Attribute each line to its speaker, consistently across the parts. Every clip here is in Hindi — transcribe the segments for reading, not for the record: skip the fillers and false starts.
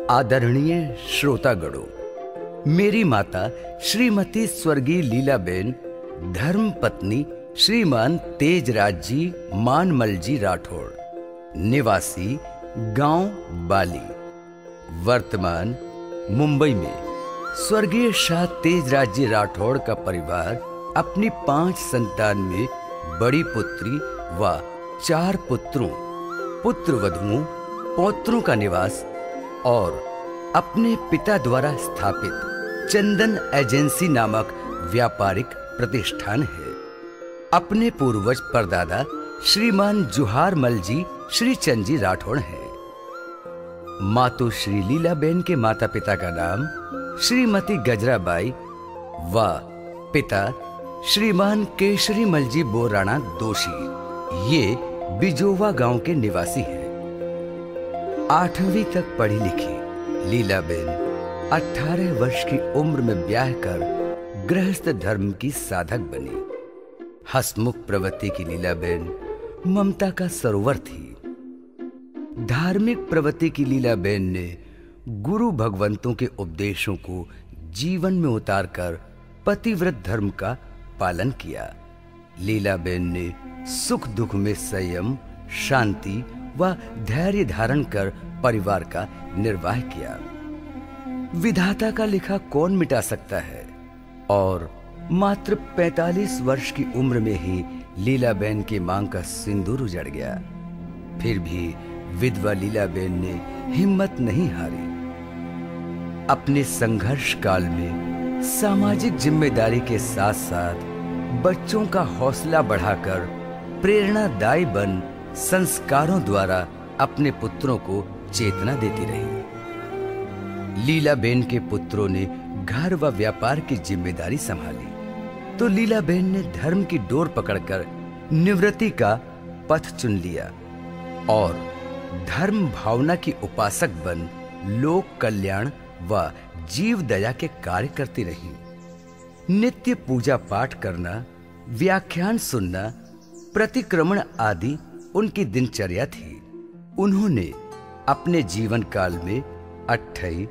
Speaker 1: आदरणीय श्रोतागणों, मेरी माता श्रीमती स्वर्गीय लीलाबेन धर्म पत्नी श्रीमान तेजराज जी मानमल जी राठौड़, निवासी गांव बाली, वर्तमान मुंबई में, स्वर्गीय शाह तेजराज जी राठौड़ का परिवार अपनी 5 संतान में बड़ी पुत्री व 4 पुत्रों, पुत्रवधुओं, पौत्रों का निवास और अपने पिता द्वारा स्थापित चंदन एजेंसी नामक व्यापारिक प्रतिष्ठान है। अपने पूर्वज परदादा श्रीमान जुहार मल जी श्रीचंद जी राठौड़ हैं। मातु श्री लीलाबेन के माता पिता का नाम श्रीमती गजराबाई व पिता श्रीमान केशरी मल जी बोराणा दोषी, ये बिजोवा गांव के निवासी हैं। 8वीं तक पढ़ी लिखी लीलाबेन 18 वर्ष की उम्र में ब्याह कर गृहस्थ धर्म की साधक बनी। हसमुख प्रवृत्ति की लीलाबेन ममता का सरोवर थी। धार्मिक प्रवृत्ति की लीलाबेन ने गुरु भगवंतों के उपदेशों को जीवन में उतारकर पतिव्रत धर्म का पालन किया। लीलाबेन ने सुख दुख में संयम, शांति व धैर्य धारण कर परिवार का निर्वाह किया। विधाता का लिखा कौन मिटा सकता है, और मात्र 45 वर्ष की उम्र में ही लीलाबेन की मांग का सिंदूर उजड़ गया। फिर भी विधवा लीलाबेन ने हिम्मत नहीं हारी। अपने संघर्ष काल में सामाजिक जिम्मेदारी के साथ साथ बच्चों का हौसला बढ़ाकर प्रेरणादायी बन संस्कारों द्वारा अपने पुत्रों को चेतना देती रही। लीलाबेन के पुत्रों ने घर व व्यापार की जिम्मेदारी संभाली, तो लीलाबेन ने धर्म की डोर पकड़कर निवृत्ति का पथ चुन लिया और धर्म भावना की उपासक बन लोक कल्याण व जीव दया के कार्य करती रही। नित्य पूजा पाठ करना, व्याख्यान सुनना, प्रतिक्रमण आदि उनकी दिनचर्या थी। उन्होंने अपने जीवन काल में अट्ठई,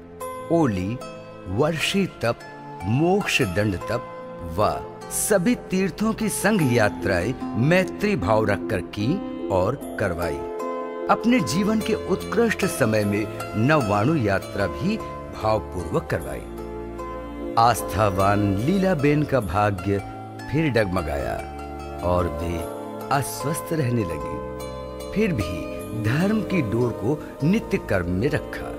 Speaker 1: ओली, वर्षी तप, मोक्ष दंड तप व सभी तीर्थों की संघ यात्राएं मैत्री भाव रखकर की और करवाई। अपने जीवन के उत्कृष्ट समय में नवाणु यात्रा भी भावपूर्वक करवाई। आस्थावान लीलाबेन का भाग्य फिर डगमगाया और वे अस्वस्थ रहने लगी। फिर भी धर्म की डोर को नित्य कर्म में रखा।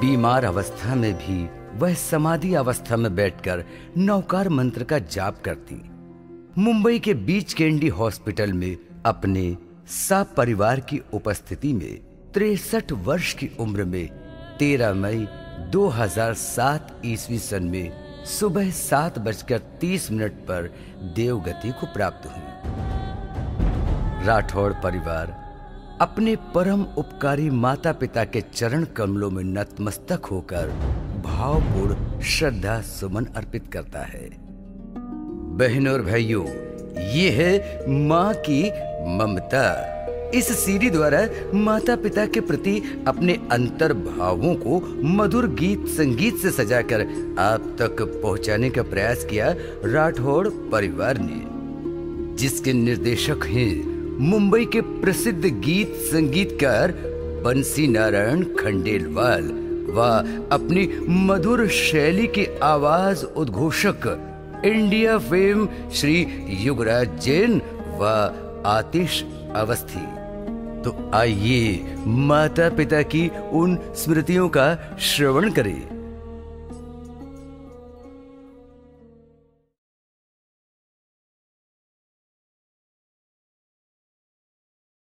Speaker 1: बीमार अवस्था में भी वह समाधि अवस्था में बैठकर नौकार मंत्र का जाप करती। मुंबई के बीच कैंडी हॉस्पिटल में अपने सपरिवार की उपस्थिति में 63 वर्ष की उम्र में 13 मई 2007 ईस्वी सन में सुबह 7:30 पर देवगति को प्राप्त हुई। राठौड़ परिवार अपने परम उपकारी माता पिता के चरण कमलों में नतमस्तक होकर भावपूर्ण श्रद्धा सुमन अर्पित करता है। बहनों और भाइयों, ये है माँ की ममता। इस सीडी द्वारा माता पिता के प्रति अपने अंतर भावों को मधुर गीत संगीत से सजाकर आप तक पहुंचाने का प्रयास किया राठौड़ परिवार ने, जिसके निर्देशक हैं मुंबई के प्रसिद्ध गीत संगीतकार बंसी नारायण खंडेलवाल व अपनी मधुर शैली की आवाज उद्घोषक इंडिया फेम श्री युगराज जैन व आतिश अवस्थी। तो आइए माता पिता की उन स्मृतियों का श्रवण करें।